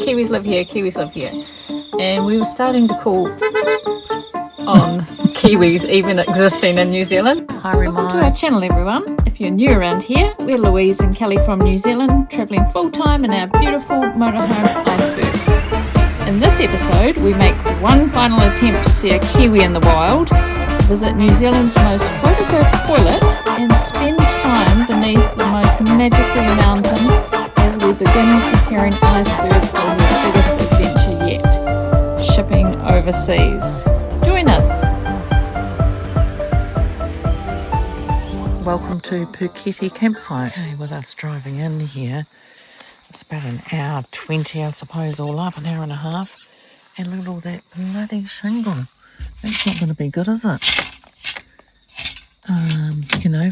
Kiwis live here, Kiwis live here. And we were starting to call on Kiwis even existing in New Zealand. Welcome to our channel, everyone. If you're new around here, we're Louise and Kelly from New Zealand, travelling full-time in our beautiful motorhome Iceberg. In this episode, we make one final attempt to see a Kiwi in the wild, visit New Zealand's most photographed toilet, and spend time beneath the most magical mountain as we begin preparing Iceberg for the biggest adventure yet, shipping overseas. Join us. Welcome to Puketi campsite. Okay, with us driving in here, it's about an hour 20, I suppose, all up, an hour and a half. And look at all that bloody shingle. That's not going to be good, is it?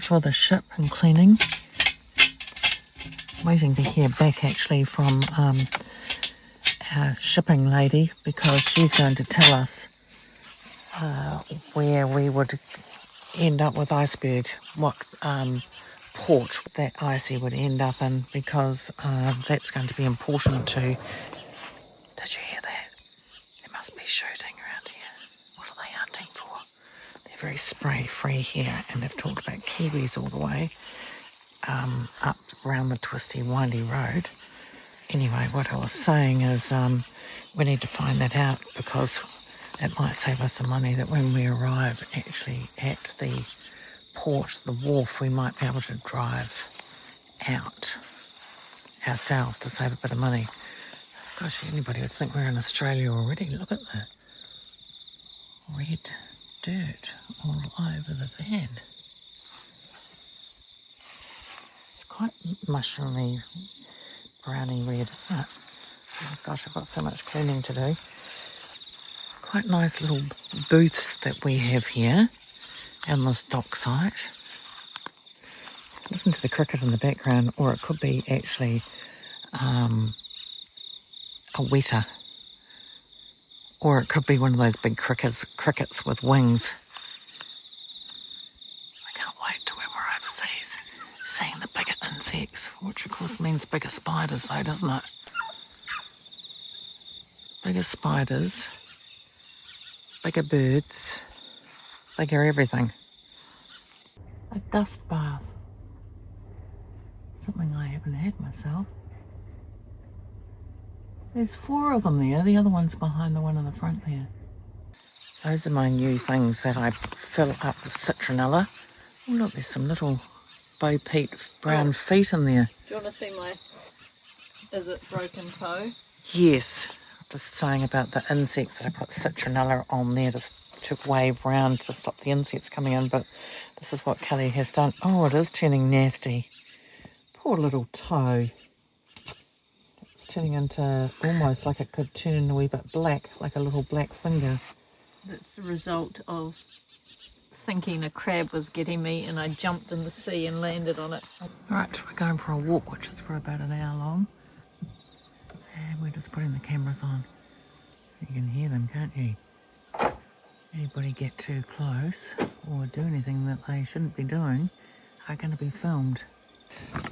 For the ship and cleaning. Waiting to hear back actually from our shipping lady, because she's going to tell us where we would end up with Iceberg, what port that icy would end up in, because that's going to be important too. Did you hear that? There must be shooting around here. What are they hunting for? They're very spray free here, and they've talked about Kiwis all the way up around the twisty windy road. Anyway, what I was saying is we need to find that out, because it might save us some money that when we arrive actually at the port, the wharf, we might be able to drive out ourselves to save a bit of money. Gosh, anybody would think we're in Australia already. Look at the red dirt all over the van. It's quite mushroomy, browny red, isn't it? Oh gosh, I've got so much cleaning to do. Quite nice little booths that we have here on this dock site. Listen to the cricket in the background, or it could be actually a weta, or it could be one of those big crickets with wings. I can't wait till when we're overseas, seeing the bigger insects, which of course means bigger spiders though, doesn't it? Bigger spiders, bigger birds, bigger everything. A dust bath. Something I haven't had myself. There's 4 of them there. The other one's behind the one in the front there. Those are my new things that I fill up with citronella. Oh look, there's some little Bo Peep brown feet in there. Do you want to see my, is it broken toe? Yes. Just saying about the insects, that I put citronella on there just to wave round to stop the insects coming in, but this is what Kelly has done. Oh, it is turning nasty. Poor little toe. It's turning into almost like it could turn in a wee bit black, like a little black finger. That's the result of thinking a crab was getting me, and I jumped in the sea and landed on it. Right, we're going for a walk, which is for about an hour long. And we're just putting the cameras on. You can hear them, can't you? Anybody get too close or do anything that they shouldn't be doing are going to be filmed.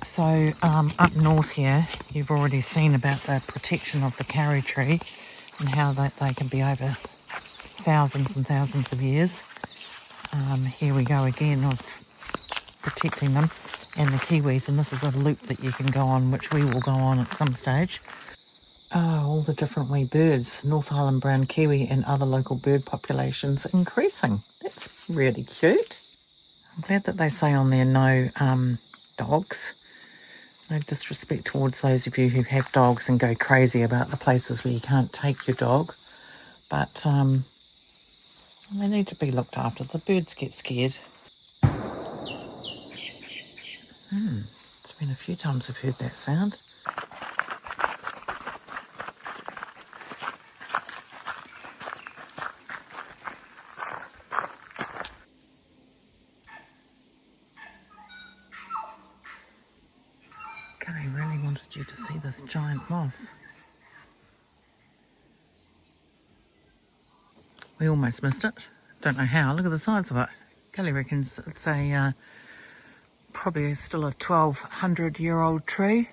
So up north here, you've already seen about the protection of the karri tree and how that they can be over thousands and thousands of years. Here we go again of protecting them and the Kiwis, and this is a loop that you can go on, which we will go on at some stage. Oh, all the different wee birds, North Island brown kiwi and other local bird populations increasing. That's really cute. I'm glad that they say on there no dogs. No disrespect towards those of you who have dogs and go crazy about the places where you can't take your dog. But they need to be looked after. The birds get scared. It's been a few times I've heard that sound. Kelly really wanted you to see this giant moss. We almost missed it. Don't know how. Look at the size of it. Kelly reckons it's a probably still a 1,200-year-old tree.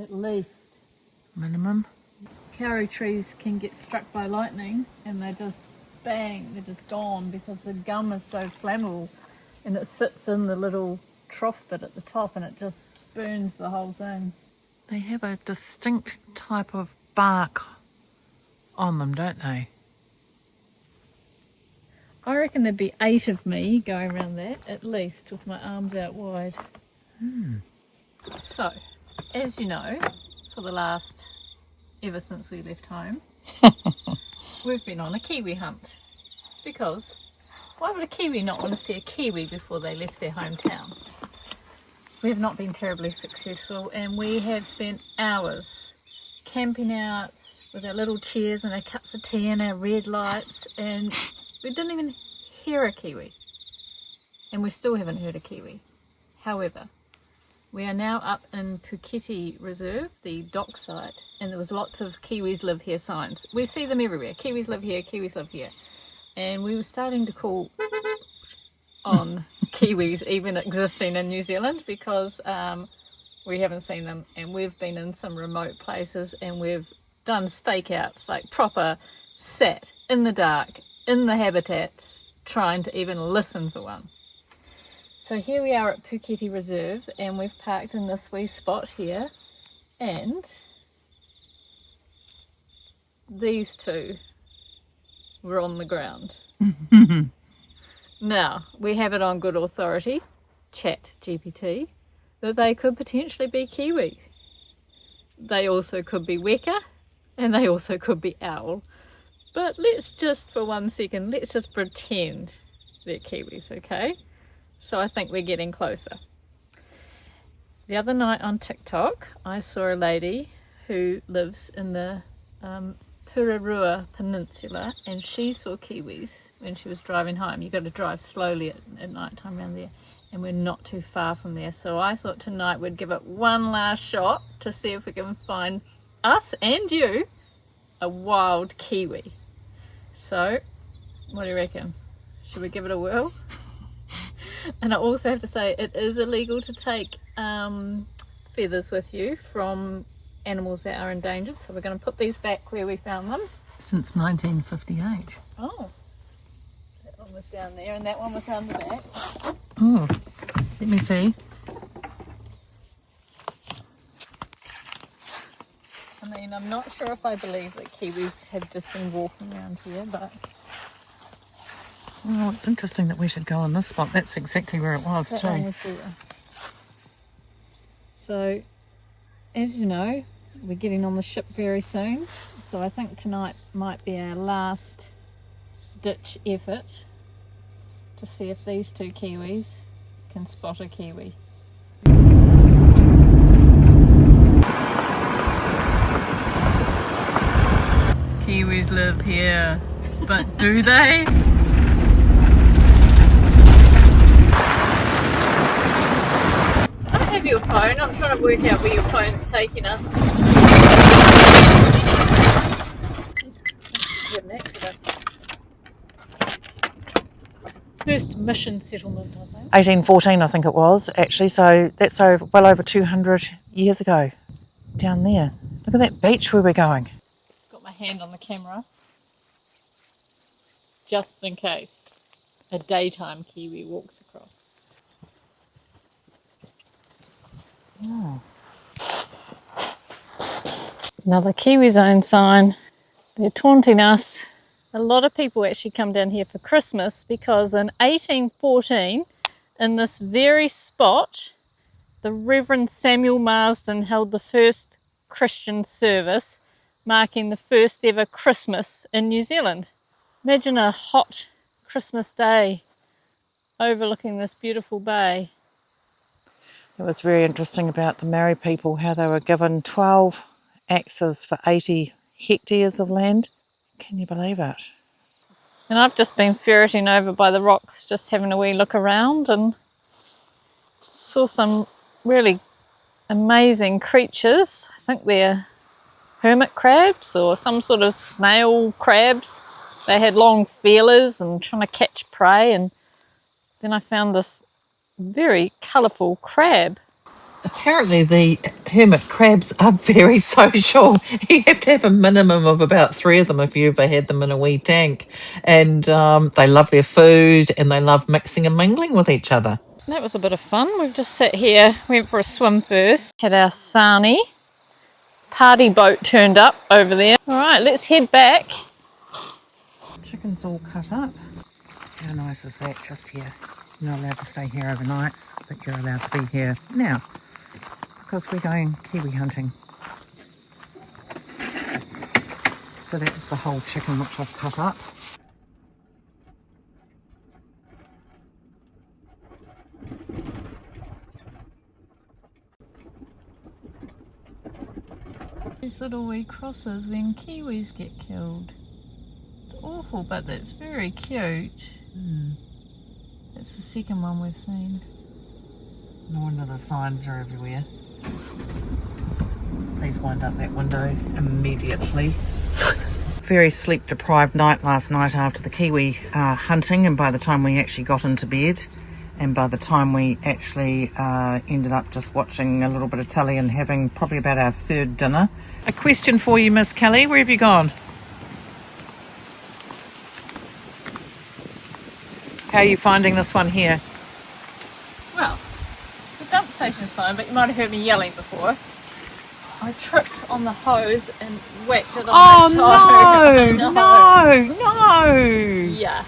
At least. Minimum. kauri trees can get struck by lightning and they just bang, they're just gone because the gum is so flammable and it sits in the little trough bit at the top and it just burns the whole thing. They have a distinct type of bark on them, don't they? I reckon there'd be 8 of me going around that, at least, with my arms out wide. So, as you know, for the last, ever since we left home, we've been on a Kiwi hunt. Because why would a Kiwi not want to see a Kiwi before they left their hometown? We have not been terribly successful and we have spent hours camping out with our little chairs and our cups of tea and our red lights, and we didn't even hear a Kiwi. And we still haven't heard a Kiwi. However, we are now up in Puketi Reserve, the dock site, and there was lots of Kiwis live here signs. We see them everywhere. Kiwis live here, Kiwis live here. And we were starting to call on Kiwis even existing in New Zealand because we haven't seen them, and we've been in some remote places and we've done stakeouts, like proper sat in the dark, in the habitats, trying to even listen for one. So here we are at Puketi Reserve and we've parked in this wee spot here, and these two were on the ground. Now, we have it on good authority, Chat GPT, that they could potentially be Kiwi. They also could be Weka, and they also could be owl. But let's just, for 1 second, let's just pretend they're Kiwis, okay? So I think we're getting closer. The other night on TikTok, I saw a lady who lives in the Purerua Peninsula, and she saw Kiwis when she was driving home. You've got to drive slowly at night time around there, and we're not too far from there. So I thought tonight we'd give it one last shot to see if we can find us and you a wild Kiwi. So, what do you reckon? Should we give it a whirl? And I also have to say it is illegal to take feathers with you from animals that are endangered, so we're going to put these back where we found them. Since 1958. Oh, that one was down there and that one was around the back. Oh, let me see. I mean, I'm not sure if I believe that Kiwis have just been walking around here, but... Oh, it's interesting that we should go on this spot. That's exactly where it was that too. one was there. So, as you know, we're getting on the ship very soon. So I think tonight might be our last ditch effort to see if these two Kiwis can spot a Kiwi. Kiwis live here, but do they? I don't have your phone. I'm trying to work out where your phone's taking us. Jesus, I had an accident. First mission settlement, I think. 1814, I think it was, actually. So that's well over 200 years ago, down there. Look at that beach where we're going. Got my hand on the camera, just in case a daytime Kiwi walks across. Oh. Another Kiwi zone sign. They're taunting us. A lot of people actually come down here for Christmas because in 1814, in this very spot, the Reverend Samuel Marsden held the first Christian service, marking the first ever Christmas in New Zealand. Imagine a hot Christmas day overlooking this beautiful bay. It was very interesting about the Maori people, how they were given 12 axes for 80 hectares of land. Can you believe it? And I've just been ferreting over by the rocks, just having a wee look around, and saw some really amazing creatures. I think they're hermit crabs or some sort of snail crabs. They had long feelers and trying to catch prey, and then I found this very colourful crab. Apparently the hermit crabs are very social. You have to have a minimum of about 3 of them if you ever had them in a wee tank. And they love their food and they love mixing and mingling with each other. That was a bit of fun. We've just sat here, went for a swim first, had our sarnie. Party boat turned up over there. Alright, let's head back. Chicken's all cut up. How nice is that just here? You're not allowed to stay here overnight, but you're allowed to be here now because we're going kiwi hunting. So that was the whole chicken which I've cut up. These little wee crosses when kiwis get killed. It's awful, but that's very cute. That's the second one we've seen. No wonder the signs are everywhere. Please wind up that window immediately. Very sleep deprived night last night after the kiwi hunting, and by the time we actually got into bed and by the time we actually ended up just watching a little bit of telly and having probably about our third dinner. A question for you, Miss Kelly, where have you gone? How are you finding this one here? Well, the dump station's fine, but you might have heard me yelling before. I tripped on the hose and whacked it on my toe. No. Yeah.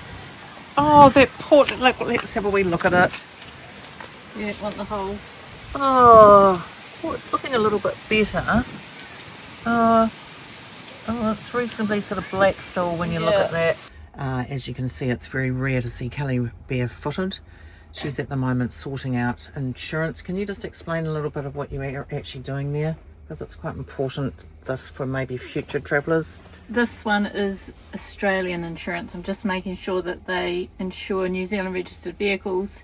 Oh, that poor, look, let's have a wee look at it. You don't want the whole... Oh, well, it's looking a little bit better. Oh, it's reasonably sort of black still when you look at that. As you can see, it's very rare to see Kelly barefooted. She's at the moment sorting out insurance. Can you just explain a little bit of what you are actually doing there? Because it's quite important, this, for maybe future travellers. This one is Australian insurance. I'm just making sure that they insure New Zealand registered vehicles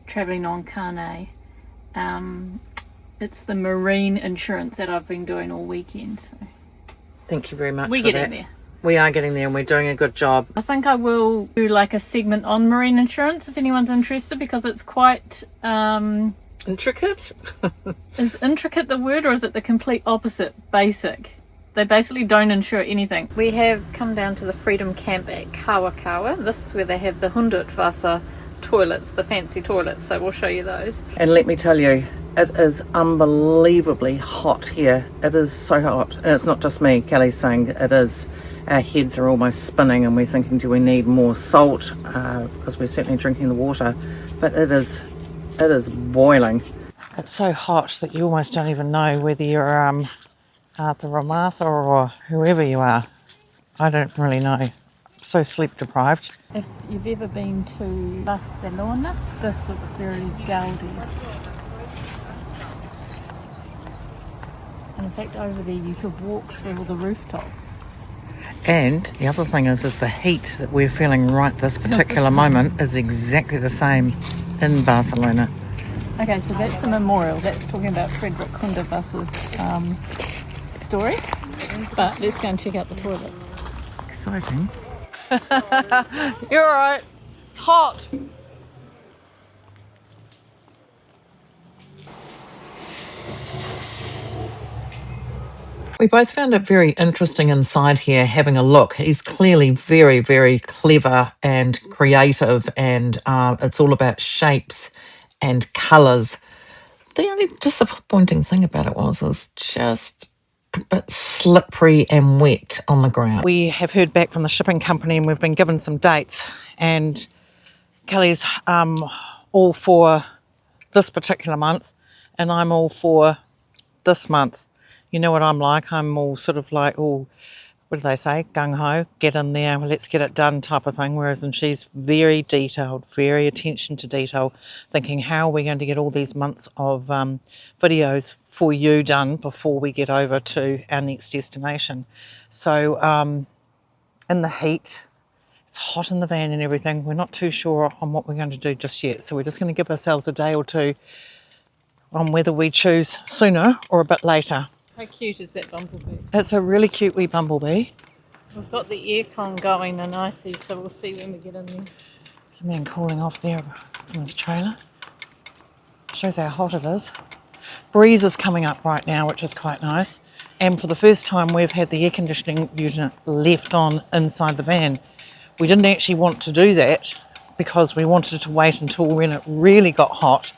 travelling on Whangarei. It's the marine insurance that I've been doing all weekend. So. Thank you very much We're for getting that. there. We are getting there and we're doing a good job. I think I will do like a segment on marine insurance if anyone's interested, because it's quite... Intricate? Is intricate the word, or is it the complete opposite? Basic. They basically don't insure anything. We have come down to the Freedom Camp at Kawakawa. This is where they have the Hundertwasser Toilets, the fancy toilets, so we'll show you those. And let me tell you, it is unbelievably hot here. It is so hot. And it's not just me, Kelly's saying it is. Our heads are almost spinning and we're thinking, do we need more salt? Because we're certainly drinking the water. But it is boiling. It's so hot that you almost don't even know whether you're at the Ramatha or whoever you are. I don't really know. So sleep deprived. If you've ever been to Barcelona, this looks very dowdy. And in fact over there you could walk through all the rooftops. And the other thing is the heat that we're feeling right this particular moment is exactly the same in Barcelona. Okay, so that's the memorial. That's talking about Frederick Hundertwasser's story. But let's go and check out the toilets. Exciting. You're alright. It's hot. We both found it very interesting inside here having a look. He's clearly very, very clever and creative, and it's all about shapes and colours. The only disappointing thing about it was just a bit slippery and wet on the ground. We have heard back from the shipping company and we've been given some dates, and Kelly's all for this particular month and I'm all for this month. You know what I'm like, I'm all sort of like, what do they say, gung-ho, get in there, let's get it done type of thing, whereas and she's very detailed, very attention to detail, thinking how are we going to get all these months of videos for you done before we get over to our next destination. So in the heat, it's hot in the van and everything, we're not too sure on what we're going to do just yet, so we're just going to give ourselves a day or two on whether we choose sooner or a bit later. How cute is that bumblebee? It's a really cute wee bumblebee. We've got the aircon going and icy, so we'll see when we get in there. There's a man cooling off there in his trailer. Shows how hot it is. Breeze is coming up right now, which is quite nice. And for the first time, we've had the air conditioning unit left on inside the van. We didn't actually want to do that because we wanted to wait until when it really got hot.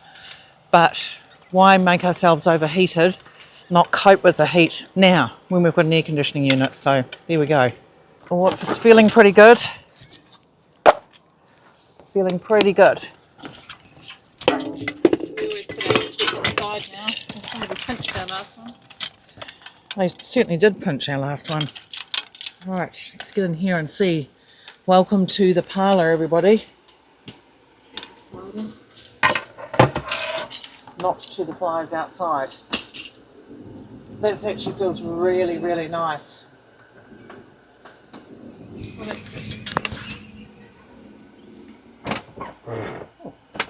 But why make ourselves overheated, not cope with the heat now when we've got an air conditioning unit? So there we go. Oh, it's feeling pretty good. Feeling pretty good. We always put our stick inside now. Somebody pinched our last one. They certainly did pinch our last one. All right, let's get in here and see. Welcome to the parlour, everybody. Not to the flies outside. That actually feels really, really nice.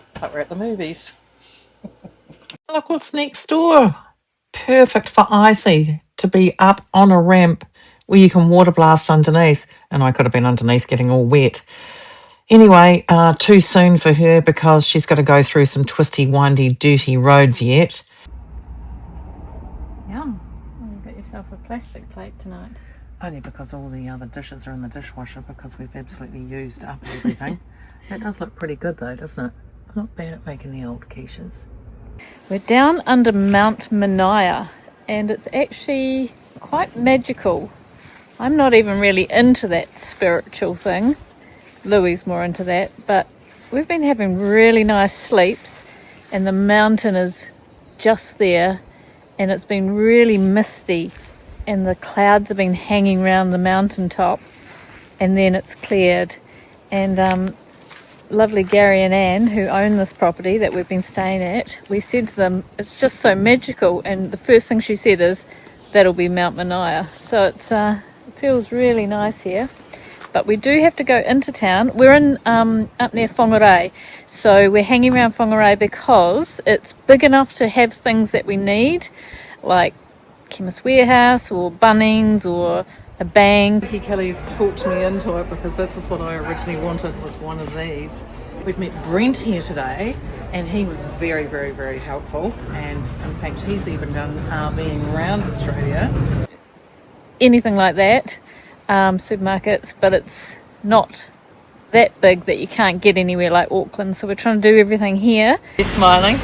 It's like we're at the movies. Look what's next door. Perfect for Icy to be up on a ramp where you can water blast underneath. And I could have been underneath getting all wet. Anyway, too soon for her because she's got to go through some twisty, windy, dirty roads yet. Yum. Well, you've got yourself a plastic plate tonight. Only because all the other dishes are in the dishwasher because we've absolutely used up everything. That does look pretty good though, doesn't it? Not bad at making the old quiches. We're down under Mount Manaia and it's actually quite magical. I'm not even really into that spiritual thing. Louie's more into that, but we've been having really nice sleeps and the mountain is just there and it's been really misty and the clouds have been hanging around the mountaintop and then it's cleared. And lovely Gary and Anne, who own this property that we've been staying at, we said to them, it's just so magical, and the first thing she said is, that'll be Mount Manaia. So it feels really nice here. But we do have to go into town. We're in up near Whangarei, so we're hanging around Whangarei because it's big enough to have things that we need, like Chemist Warehouse or Bunnings or a Bang. Kelly's talked me into it because this is what I originally wanted, was one of these. We've met Brent here today and he was very, very, very helpful, and in fact he's even done being around Australia. Anything like that, supermarkets, but it's not that big that you can't get anywhere like Auckland, so we're trying to do everything here. You're smiling.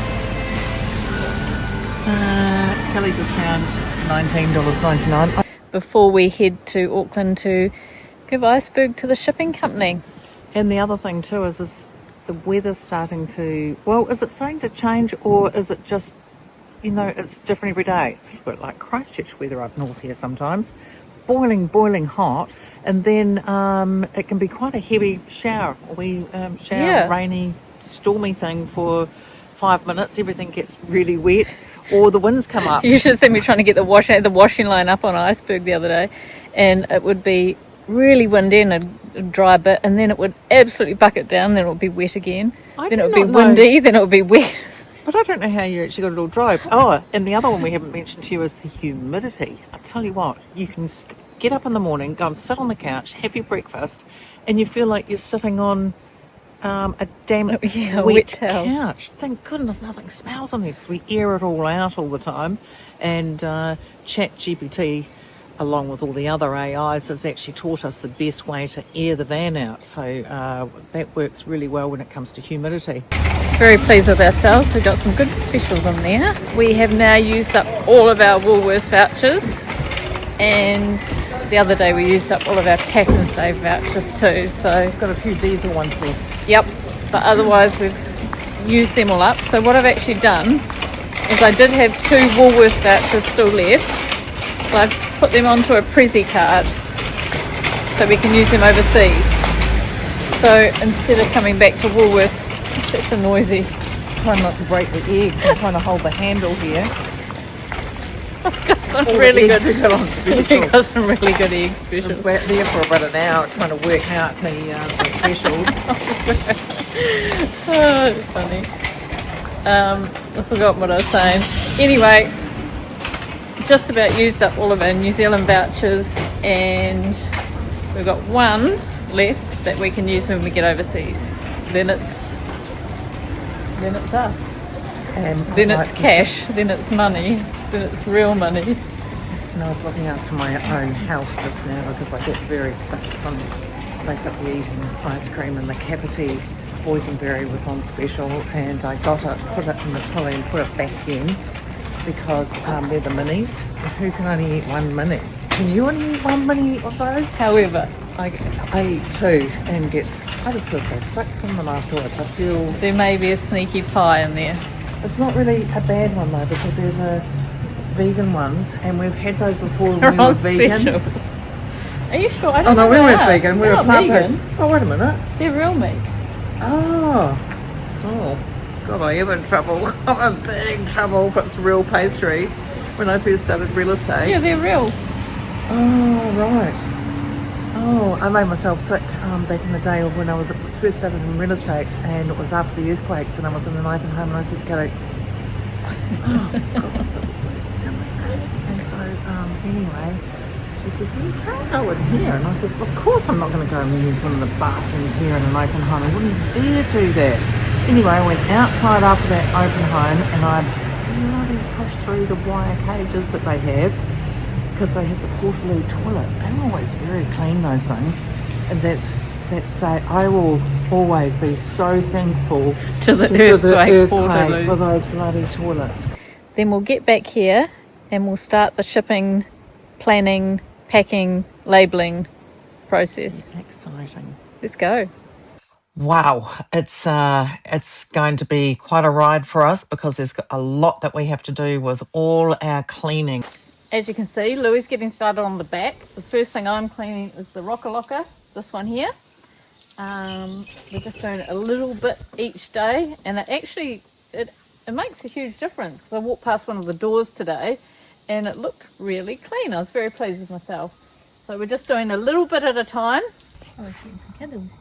Kelly just found $19.99. Before we head to Auckland to give Iceberg to the shipping company. And the other thing too is the weather's starting to, well, is it starting to change, or is it just, you know, it's different every day? It's a bit like Christchurch weather up north here sometimes. Boiling hot, and then it can be quite a heavy shower. Rainy, stormy thing for 5 minutes, everything gets really wet, or the winds come up. You should see me trying to get the washing line up on Iceberg the other day, and it would be really windy and a dry bit, and then it would absolutely bucket down, then it would be wet again. Then it would be windy, then it would be wet. But I don't know how you actually got it all dry. Oh, and the other one we haven't mentioned to you is the humidity. I tell you what, you can get up in the morning, go and sit on the couch, have your breakfast, and you feel like you're sitting on a damp wet couch. Thank goodness nothing smells on there because we air it all out all the time. And ChatGPT, along with all the other AIs, has actually taught us the best way to air the van out. So that works really well when it comes to humidity. Very pleased with ourselves. We've got some good specials on there. We have now used up all of our Woolworths vouchers, and the other day we used up all of our Pack and Save vouchers too. So got a few diesel ones left. Yep, but otherwise we've used them all up. So what I've actually done is I did have 2 Woolworths vouchers still left, so I've put them onto a Prezi card so we can use them overseas. So instead of coming back to Woolworths, that's a noisy. Trying not to break the eggs. I'm trying to hold the handle here. Got some really good. We've got on special. Got some really good egg specials. We're there for about an hour trying to work out the specials. Oh, it's funny. I forgot what I was saying. Anyway, just about used up all of our New Zealand vouchers, and we've got 1 left that we can use when we get overseas. Then it's us. And Then I it's like to cash, then it's money, then it's real money. And I was looking after my own health just now because I get very sick from basically eating ice cream, and the Capiti boysenberry was on special, and I got it, put it in the trolley and put it back in because they're the minis. Who can only eat one mini? Can you only eat one mini of those? However, I eat two and I just feel so sick from them afterwards. I feel there may be a sneaky pie in there. it's not really a bad one though because they're the vegan ones, and we've had those before when They're we were on vegan. special. Are you sure? I Oh don't no, know we they weren't are. vegan. We They're were not plant-based. vegan. Oh, wait a minute. They're real meat. Oh, God, I am in trouble. I'm in big trouble if it's real pastry. When I first started real estate. Yeah, they're real. Oh, right. Oh, I made myself sick back in the day of when I was first started in real estate, and it was after the earthquakes, and I was in an open home, and I said to Kelly, oh, God, please come back. And so, anyway, she said, well, you can't go in here. And I said, well, of course I'm not going to go and use one of the bathrooms here in an open home. I wouldn't dare do that. Anyway, I went outside after that open home, and I bloody pushed through the wire cages that they have, because they have the Purerua toilets. They're always very clean, those things. And I will always be so thankful To the earthquake for those bloody toilets. Then we'll get back here and we'll start the shipping, planning, packing, labelling process. Exciting. Let's go. Wow, it's going to be quite a ride for us because there's a lot that we have to do with all our cleaning. As you can see, Louis is getting started on the back. The first thing I'm cleaning is the rocker locker, this one here. We're just doing a little bit each day, and it makes a huge difference. I walked past one of the doors today and it looked really clean. I was very pleased with myself. So we're just doing a little bit at a time. Oh, I was getting some cuddles.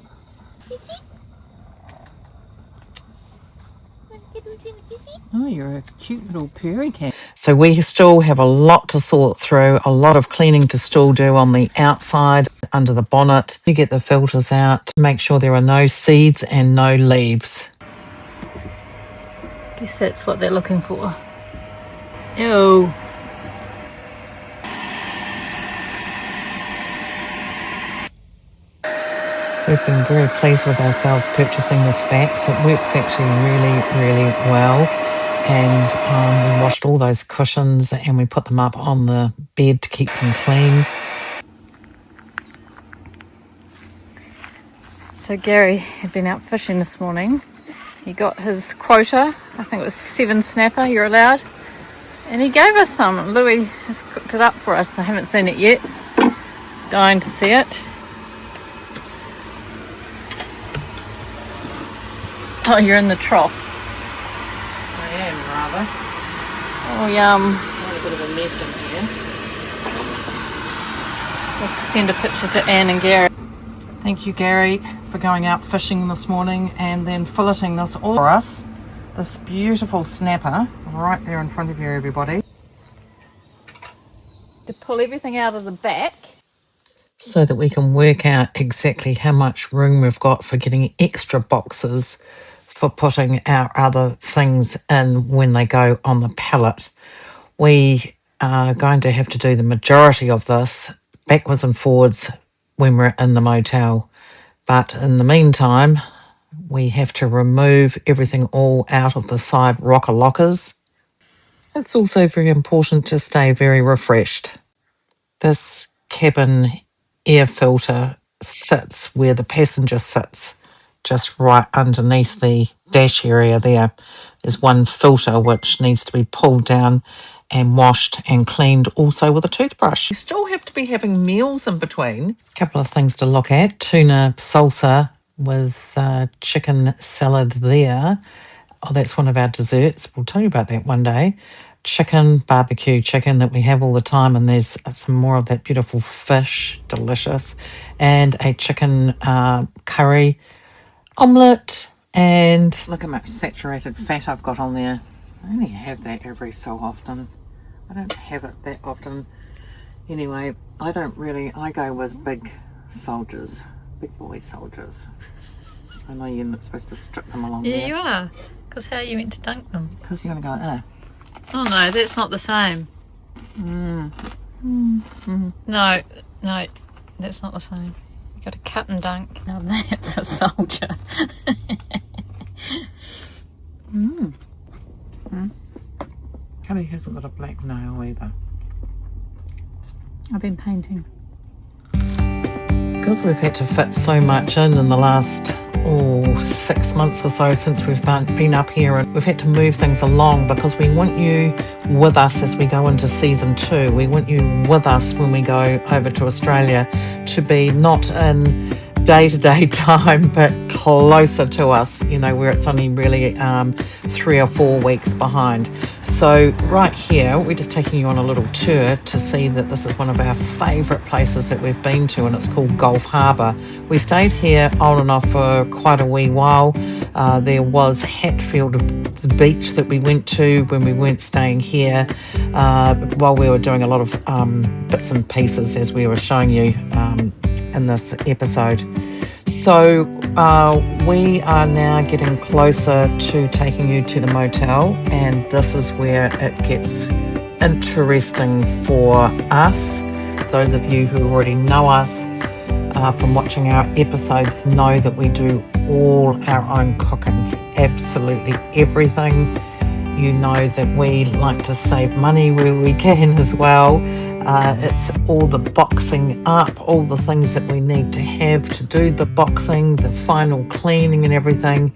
Oh, you're a cute little purry cat. So we still have a lot to sort through, a lot of cleaning to still do on the outside, under the bonnet. You get the filters out, make sure there are no seeds and no leaves. Guess that's what they're looking for. Ew. We've been very pleased with ourselves purchasing this Vax. It works actually really, really well. And we washed all those cushions and we put them up on the bed to keep them clean. So Gary had been out fishing this morning. He got his quota, I think it was 7 snapper you're allowed. And he gave us some. Louis has cooked it up for us. I haven't seen it yet. Dying to see it. Oh, you're in the trough. I am, rather. Oh, yum. Quite a bit of a mess in here. We'll have to send a picture to Anne and Gary. Thank you, Gary, for going out fishing this morning and then filleting this all for us. This beautiful snapper right there in front of you, everybody. To pull everything out of the back. So that we can work out exactly how much room we've got for getting extra boxes for putting our other things in when they go on the pallet. We are going to have to do the majority of this backwards and forwards when we're in the motel. But in the meantime, we have to remove everything all out of the side rocker lockers. It's also very important to stay very refreshed. This cabin air filter sits where the passenger sits, just right underneath the dash area there. There's one filter which needs to be pulled down and washed and cleaned also with a toothbrush. You still have to be having meals in between. A couple of things to look at. Tuna salsa with chicken salad there. Oh, that's one of our desserts. We'll tell you about that one day. Chicken, barbecue chicken that we have all the time, and there's some more of that beautiful fish, delicious, and a chicken curry, omelette, and look how much saturated fat I've got on there. I only have that every so often. I don't have it that often. Anyway, I go with big soldiers, big boy soldiers. I know you're not supposed to strip them along there. Yeah, you are. Because how are you meant to dunk them? Because you're going to go, Oh no, that's not the same. No, that's not the same. You got to cut and dunk. Now that's a soldier. Kelly hasn't got a black nail either. I've been painting. Because we've had to fit so much in the last 6 months or so since we've been up here, and we've had to move things along because we want you with us as we go into season 2. We want you with us when we go over to Australia, to be not in day-to-day time but closer to us, you know, where it's only really 3 or 4 weeks behind. So right here we're just taking you on a little tour to see that this is one of our favourite places that we've been to, and it's called Gulf Harbour. We stayed here on and off for quite a wee while. There was Hatfield's beach that we went to when we weren't staying here, while we were doing a lot of bits and pieces as we were showing you in this episode. So we are now getting closer to taking you to the motel, and this is where it gets interesting for us. Those of you who already know us from watching our episodes know that we do all our own cooking, absolutely everything. You know that we like to save money where we can as well. It's all the boxing up, all the things that we need to have to do the boxing, the final cleaning and everything.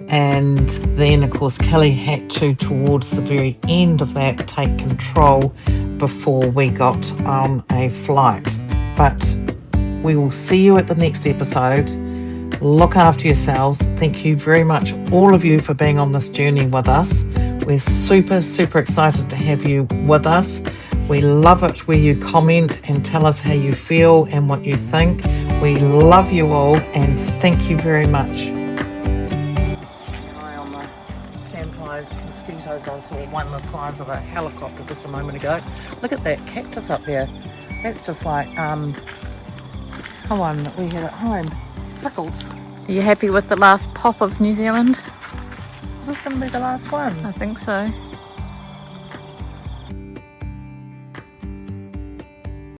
And then, of course, Kelly had to, towards the very end of that, take control before we got on a flight. But we will see you at the next episode. Look after yourselves. Thank you very much, all of you, for being on this journey with us. We're super, super excited to have you with us. We love it where you comment and tell us how you feel and what you think. We love you all, and thank you very much. Just keeping an eye on the sandflies, mosquitoes. I saw one the size of a helicopter just a moment ago. Look at that cactus up there. That's just like one that we had at home. Pickles. Are you happy with the last pop of New Zealand? Is this going to be the last one? I think so.